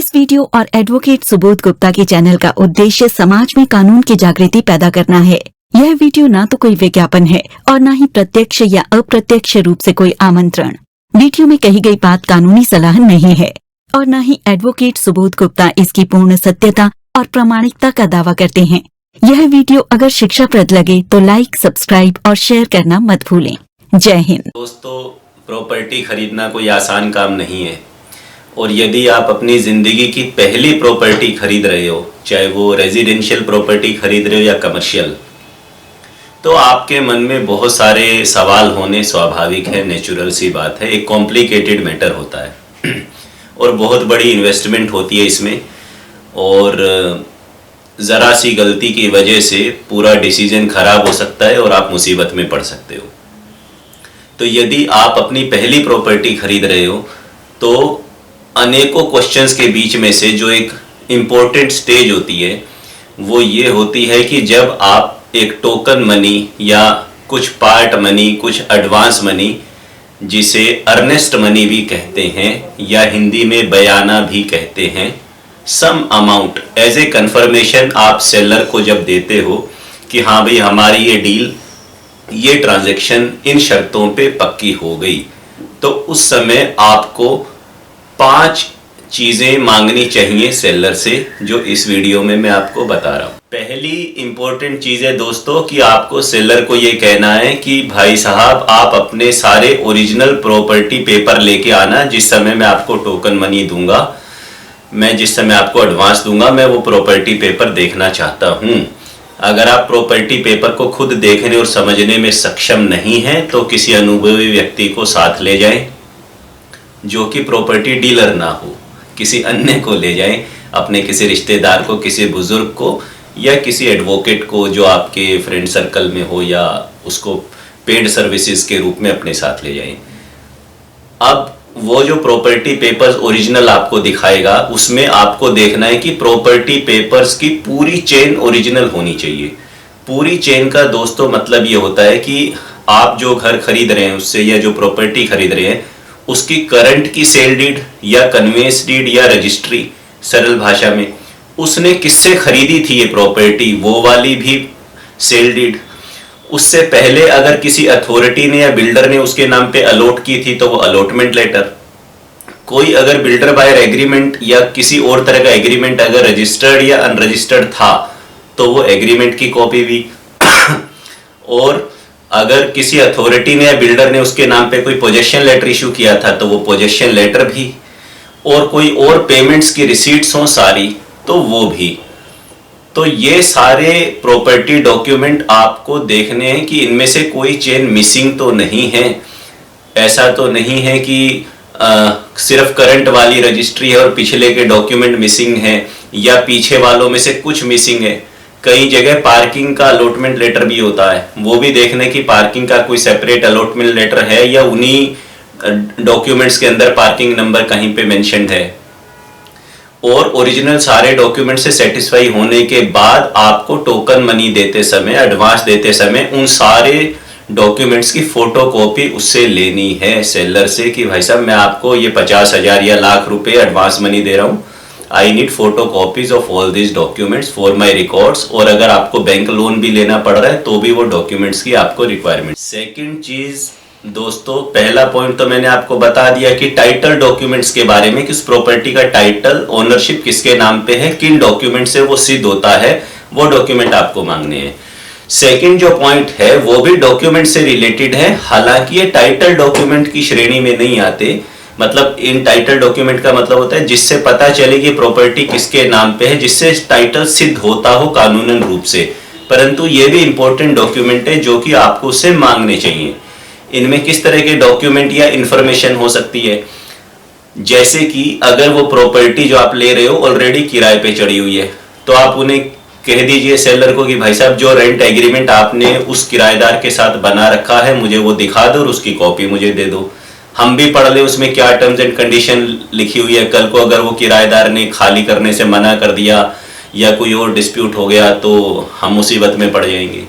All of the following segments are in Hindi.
इस वीडियो और एडवोकेट सुबोध गुप्ता के चैनल का उद्देश्य समाज में कानून की जागृति पैदा करना है। यह वीडियो ना तो कोई विज्ञापन है और न ही प्रत्यक्ष या अप्रत्यक्ष रूप से कोई आमंत्रण। वीडियो में कही गई बात कानूनी सलाह नहीं है और न ही एडवोकेट सुबोध गुप्ता इसकी पूर्ण सत्यता और प्रामाणिकता का दावा करते हैं। यह वीडियो अगर शिक्षाप्रद लगे तो लाइक, सब्सक्राइब और शेयर करना मत भूलें। जय हिंद। दोस्तों, प्रॉपर्टी खरीदना कोई आसान काम नहीं है और यदि आप अपनी ज़िंदगी की पहली प्रॉपर्टी खरीद रहे हो, चाहे वो रेजिडेंशियल प्रॉपर्टी खरीद रहे हो या कमर्शियल, तो आपके मन में बहुत सारे सवाल होने स्वाभाविक है, नेचुरल सी बात है। एक कॉम्प्लिकेटेड मैटर होता है और बहुत बड़ी इन्वेस्टमेंट होती है इसमें, और ज़रा सी गलती की वजह से पूरा डिसीजन खराब हो सकता है और आप मुसीबत में पड़ सकते हो। तो यदि आप अपनी पहली प्रॉपर्टी खरीद रहे हो तो अनेकों क्वेश्चंस के बीच में से जो एक इम्पोर्टेंट स्टेज होती है वो ये होती है कि जब आप एक टोकन मनी या कुछ पार्ट मनी, कुछ एडवांस मनी, जिसे अर्नेस्ट मनी भी कहते हैं या हिंदी में बयाना भी कहते हैं, some amount as a confirmation आप सेलर को जब देते हो कि हाँ भाई हमारी ये डील, ये ट्रांजैक्शन इन शर्तों पे पक्की हो गई, तो उस समय आपको 5 चीज़ें मांगनी चाहिए सेलर से, जो इस वीडियो में मैं आपको बता रहा हूँ। पहली इंपॉर्टेंट चीज़ है दोस्तों कि आपको सेलर को ये कहना है कि भाई साहब आप अपने सारे ओरिजिनल प्रॉपर्टी पेपर लेके आना। जिस समय मैं आपको टोकन मनी दूंगा, मैं जिस समय आपको एडवांस दूंगा, मैं वो प्रॉपर्टी पेपर देखना चाहता हूँ। अगर आप प्रॉपर्टी पेपर को खुद देखने और समझने में सक्षम नहीं हैं तो किसी अनुभवी व्यक्ति को साथ ले जाएं, जो कि प्रॉपर्टी डीलर ना हो। किसी अन्य को ले जाएं, अपने किसी रिश्तेदार को, किसी बुजुर्ग को या किसी एडवोकेट को जो आपके फ्रेंड सर्कल में हो, या उसको पेड सर्विसेज के रूप में अपने साथ ले जाएं। अब वो जो प्रॉपर्टी पेपर्स ओरिजिनल आपको दिखाएगा, उसमें आपको देखना है कि प्रॉपर्टी पेपर्स की पूरी चेन ओरिजिनल होनी चाहिए। पूरी चेन का दोस्तों मतलब ये होता है कि आप जो घर खरीद रहे हैं उससे, या जो प्रॉपर्टी खरीद रहे हैं उसकी करंट की सेल डीड या कन्वेंस डीड या रजिस्ट्री, सरल भाषा में, उसने किससे खरीदी थी ये प्रॉपर्टी, वो वाली भी सेल डीड। उससे पहले अगर किसी अथॉरिटी ने या बिल्डर ने उसके नाम पे अलॉट की थी तो वो अलॉटमेंट लेटर। कोई अगर बिल्डर बायर एग्रीमेंट या किसी और तरह का एग्रीमेंट अगर रजिस्टर्ड या अनरजिस्टर्ड था तो वो एग्रीमेंट की कॉपी भी। और अगर किसी अथॉरिटी ने या बिल्डर ने उसके नाम पे कोई पोजेशन लेटर इशू किया था तो वो पोजेशन लेटर भी। और कोई और पेमेंट्स की रिसीट्स हों सारी तो वो भी। तो ये सारे प्रॉपर्टी डॉक्यूमेंट आपको देखने हैं कि इनमें से कोई चेन मिसिंग तो नहीं है। ऐसा तो नहीं है कि सिर्फ करंट वाली रजिस्ट्री है और पिछले के डॉक्यूमेंट मिसिंग है, या पीछे वालों में से कुछ मिसिंग है। कई जगह पार्किंग का अलॉटमेंट लेटर भी होता है, वो भी देखने की पार्किंग का कोई सेपरेट अलॉटमेंट लेटर है या उन्हीं डॉक्यूमेंट्स के अंदर पार्किंग नंबर कहीं पे मेंशन्ड है। और ओरिजिनल सारे डॉक्यूमेंट से सेटिस्फाई होने के बाद आपको टोकन मनी देते समय, एडवांस देते समय, उन सारे डॉक्यूमेंट्स की फोटोकॉपी उससे लेनी है सेलर से कि भाई साहब मैं आपको ये 50,000 या लाख रुपए एडवांस मनी दे रहा हूँ, I need photo copies of all this documents for my records. और अगर आपको बैंक लोन भी लेना पड़ रहा है तो भी वो डॉक्यूमेंट्स की आपको रिक्वायरमेंट। सेकेंड चीज दोस्तों, पहला पॉइंट तो मैंने आपको बता दिया कि टाइटल डॉक्यूमेंट्स के बारे में, किस प्रॉपर्टी का टाइटल, ओनरशिप किसके नाम पे है, किन डॉक्यूमेंट से वो सिद्ध होता है, वो डॉक्यूमेंट आपको मांगने हैं। सेकंड जो पॉइंट है वो भी डॉक्यूमेंट से रिलेटेड है, हालांकि ये टाइटल डॉक्यूमेंट की श्रेणी में नहीं आते। मतलब इन टाइटल डॉक्यूमेंट का मतलब होता है जिससे पता चले कि प्रॉपर्टी किसके नाम पे है, जिससे टाइटल सिद्ध होता हो कानूनन रूप से। परंतु ये भी इंपॉर्टेंट डॉक्यूमेंट है जो कि आपको उससे मांगने चाहिए। इनमें किस तरह के डॉक्यूमेंट या इंफॉर्मेशन हो सकती है, जैसे कि अगर वो प्रॉपर्टी जो आप ले रहे हो ऑलरेडी किराए पे चढ़ी हुई है तो आप उन्हें कह दीजिए सेलर को कि भाई साहब जो रेंट एग्रीमेंट आपने उस किराएदार के साथ बना रखा है मुझे वो दिखा दो और उसकी कॉपी मुझे दे दो। हम भी पढ़ ले उसमें क्या टर्म्स एंड कंडीशन लिखी हुई है। कल को अगर वो किराएदार ने खाली करने से मना कर दिया या कोई और डिस्प्यूट हो गया तो हम मुसीबत में पड़ जाएंगे।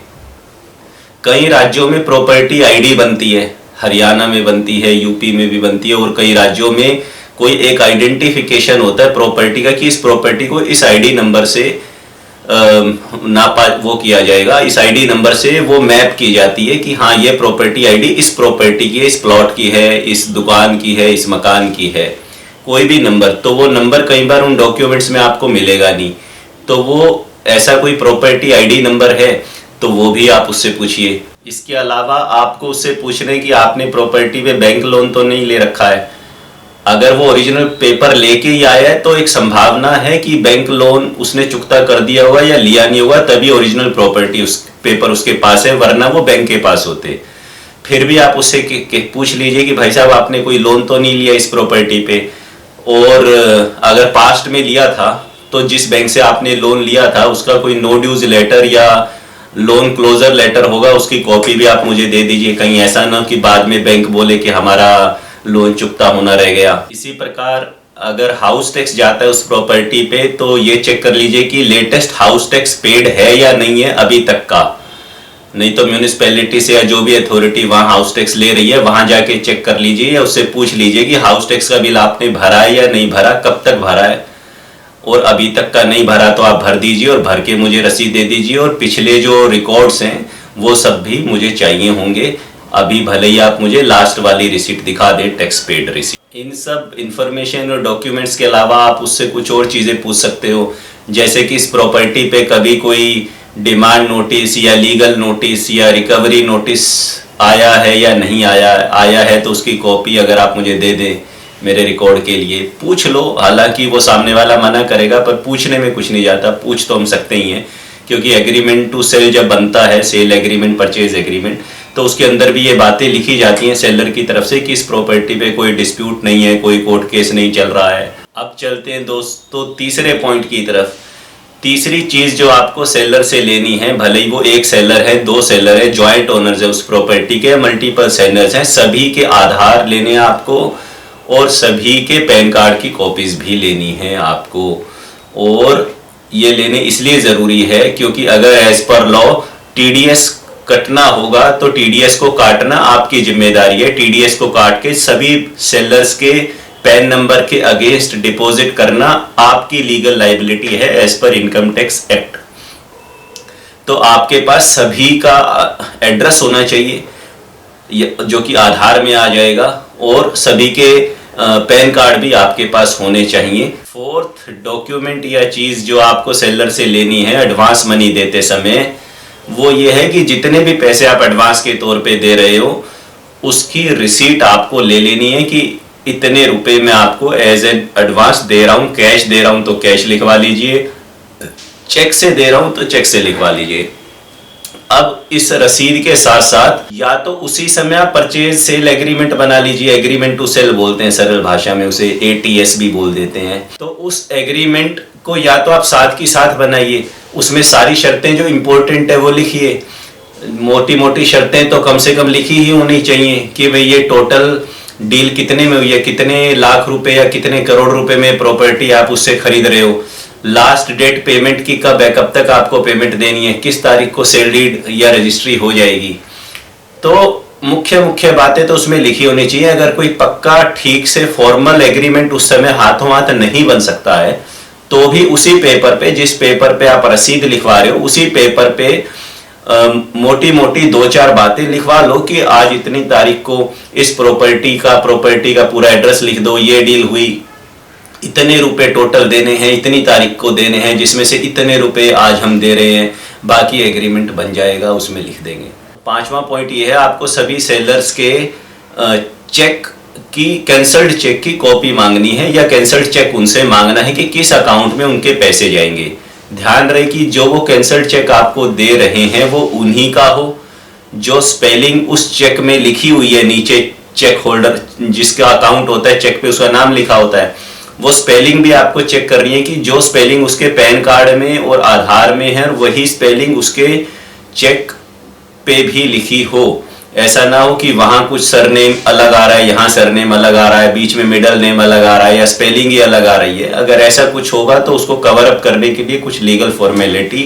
कई राज्यों में प्रॉपर्टी आईडी बनती है, हरियाणा में बनती है, यूपी में भी बनती है, और कई राज्यों में कोई एक आइडेंटिफिकेशन होता है प्रॉपर्टी का कि इस प्रॉपर्टी को इस आईडी नंबर से नापा वो किया जाएगा, इस आईडी नंबर से वो मैप की जाती है कि हाँ ये प्रॉपर्टी आईडी इस प्रॉपर्टी की है, इस प्लॉट की है, इस दुकान की है, इस मकान की है, कोई भी नंबर। तो वो नंबर कई बार उन डॉक्यूमेंट्स में आपको मिलेगा नहीं, तो वो ऐसा कोई प्रॉपर्टी आईडी नंबर है तो वो भी आप उससे पूछिए। इसके अलावा आपको उससे पूछना है कि आपने प्रॉपर्टी पे बैंक लोन तो नहीं ले रखा है। अगर वो ओरिजिनल पेपर लेके ही आया है तो एक संभावना है कि बैंक लोन उसने चुकता कर दिया होगा या लिया नहीं होगा, तभी ओरिजिनल प्रॉपर्टी उस पेपर उसके पास है, वरना वो बैंक के पास होते। फिर भी आप उससे पूछ लीजिए कि भाई साहब आपने कोई लोन तो नहीं लिया इस प्रॉपर्टी पे, और अगर पास्ट में लिया था तो जिस बैंक से आपने लोन लिया था उसका कोई नो ड्यूज लेटर या लोन क्लोजर लेटर होगा, उसकी कॉपी भी आप मुझे दे दीजिए। कहीं ऐसा ना कि बाद में बैंक बोले कि हमारा लोन चुकता होना रह गया। इसी प्रकार अगर हाउस टैक्स जाता है उस प्रॉपर्टी पे तो ये चेक कर लीजिए कि लेटेस्ट हाउस टैक्स पेड है या नहीं है अभी तक का। नहीं तो म्यूनिसिपैलिटी से या जो भी अथॉरिटी वहां हाउस टैक्स ले रही है वहां जाके चेक कर लीजिए या उससे पूछ लीजिए कि हाउस टैक्स का बिल आपने भरा है या नहीं भरा, कब तक भरा है, और अभी तक का नहीं भरा तो आप भर दीजिए और भर के मुझे रसीद दे दीजिए। और पिछले जो रिकॉर्ड्स हैं वो सब भी मुझे चाहिए होंगे। अभी भले ही आप मुझे लास्ट वाली रिसीट दिखा दें, टैक्स पेड रिसीट। इन सब इंफॉर्मेशन और डॉक्यूमेंट्स के अलावा आप उससे कुछ और चीज़ें पूछ सकते हो, जैसे कि इस प्रॉपर्टी पे कभी कोई डिमांड नोटिस या लीगल नोटिस या रिकवरी नोटिस आया है या नहीं आया है तो उसकी कॉपी अगर आप मुझे दे दें मेरे रिकॉर्ड के लिए। पूछ लो, हालांकि वो सामने वाला मना करेगा पर पूछने में कुछ नहीं जाता, पूछ तो हम सकते ही हैं, क्योंकि एग्रीमेंट टू सेल जब बनता है, सेल एग्रीमेंट, परचेज एग्रीमेंट, तो उसके अंदर भी ये बातें लिखी जाती हैं सेलर की तरफ से कि इस प्रॉपर्टी पे कोई डिस्प्यूट नहीं है, कोई कोर्ट केस नहीं चल रहा है। अब चलते हैं दोस्तों तीसरे पॉइंट की तरफ। तीसरी चीज जो आपको सेलर से लेनी है, भले ही वो एक सेलर है, दो सेलर है, ज्वाइंट ओनर्स है उस प्रॉपर्टी के, मल्टीपल सेलर्स हैं, सभी के आधार लेने हैं आपको और सभी के पैन कार्ड की कॉपीज भी लेनी है आपको। और ये लेने इसलिए जरूरी है क्योंकि अगर एज पर लॉ टीडीएस कटना होगा तो टीडीएस को काटना आपकी जिम्मेदारी है। टीडीएस को काट के सभी सेलर्स के पैन नंबर के अगेंस्ट डिपॉजिट करना आपकी लीगल लायबिलिटी है as per income tax act. तो आपके पास सभी का एड्रेस होना चाहिए जो कि आधार में आ जाएगा, और सभी के पैन कार्ड भी आपके पास होने चाहिए। फोर्थ डॉक्यूमेंट या चीज जो आपको सेलर से लेनी है एडवांस मनी देते समय, वो ये है कि जितने भी पैसे आप एडवांस के तौर पे दे रहे हो उसकी रिसीट आपको ले लेनी है कि इतने रुपए मैं आपको एज एन एडवांस दे रहा हूं। कैश दे रहा हूं तो कैश लिखवा लीजिए, चेक से दे रहा हूं तो चेक से लिखवा लीजिए। अब इस रसीद के साथ साथ या तो उसी समय आप परचेज सेल एग्रीमेंट बना लीजिए, एग्रीमेंट टू सेल बोलते हैं सरल भाषा में, उसे एटीएस भी बोल देते हैं। तो उस एग्रीमेंट को या तो आप साथ की साथ बनाइए, उसमें सारी शर्तें जो इंपॉर्टेंट है वो लिखिए। मोटी मोटी शर्तें तो कम से कम लिखी ही होनी चाहिए कि भाई ये टोटल डील कितने में हुई है, कितने लाख रुपए या कितने करोड़ रुपए में प्रॉपर्टी आप उससे खरीद रहे हो, लास्ट डेट पेमेंट की कब है, कब तक आपको पेमेंट देनी है, किस तारीख को सेल डीड या रजिस्ट्री हो जाएगी। तो मुख्य बातें तो उसमें लिखी होनी चाहिए। अगर कोई पक्का ठीक से फॉर्मल एग्रीमेंट उस समय हाथों हाथ नहीं बन सकता है तो भी उसी पेपर पे, जिस पेपर पे आप रसीद लिखवा रहे हो, उसी पेपर पे मोटी मोटी दो चार बातें लिखवा लो कि आज इतनी तारीख को इस प्रॉपर्टी का पूरा एड्रेस लिख दो, ये डील हुई, इतने रुपए टोटल देने हैं, इतनी तारीख को देने हैं, जिसमें से इतने रुपए आज हम दे रहे हैं, बाकी एग्रीमेंट बन जाएगा, उसमें लिख देंगे। पांचवा पॉइंट ये है, आपको सभी सेलर्स के चेक की, कैंसल्ड चेक की कॉपी मांगनी है या कैंसल्ड चेक उनसे मांगना है कि किस अकाउंट में उनके पैसे जाएंगे। ध्यान रहे कि जो वो कैंसल्ड चेक आपको दे रहे हैं वो उन्हीं का हो, जो स्पेलिंग उस चेक में लिखी हुई है नीचे, चेक होल्डर जिसका अकाउंट होता है चेक पे उसका नाम लिखा होता है, वो स्पेलिंग भी आपको चेक करनी है कि जो स्पेलिंग उसके पैन कार्ड में और आधार में है वही स्पेलिंग उसके चेक पे भी लिखी हो। ऐसा ना हो कि वहां कुछ सरनेम अलग आ रहा है, यहाँ सरनेम अलग आ रहा है, बीच में मिडल नेम अलग आ रहा है या स्पेलिंग ही अलग आ रही है। अगर ऐसा कुछ होगा तो उसको कवर अप करने के लिए कुछ लीगल फॉर्मेलिटी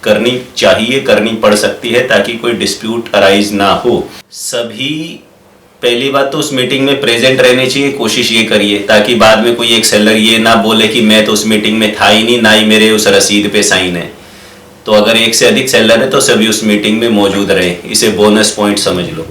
करनी चाहिए, करनी पड़ सकती है ताकि कोई डिस्प्यूट अराइज ना हो। सभी पहली बात तो उस मीटिंग में प्रेजेंट रहने चाहिए, कोशिश ये करिए ताकि बाद में कोई एक सेलर ये ना बोले कि मैं तो उस मीटिंग में था ही नहीं, ना ही मेरे उस रसीद पे साइन है। तो अगर एक से अधिक सेलर है तो सभी उस मीटिंग में मौजूद रहे, इसे बोनस पॉइंट समझ लो।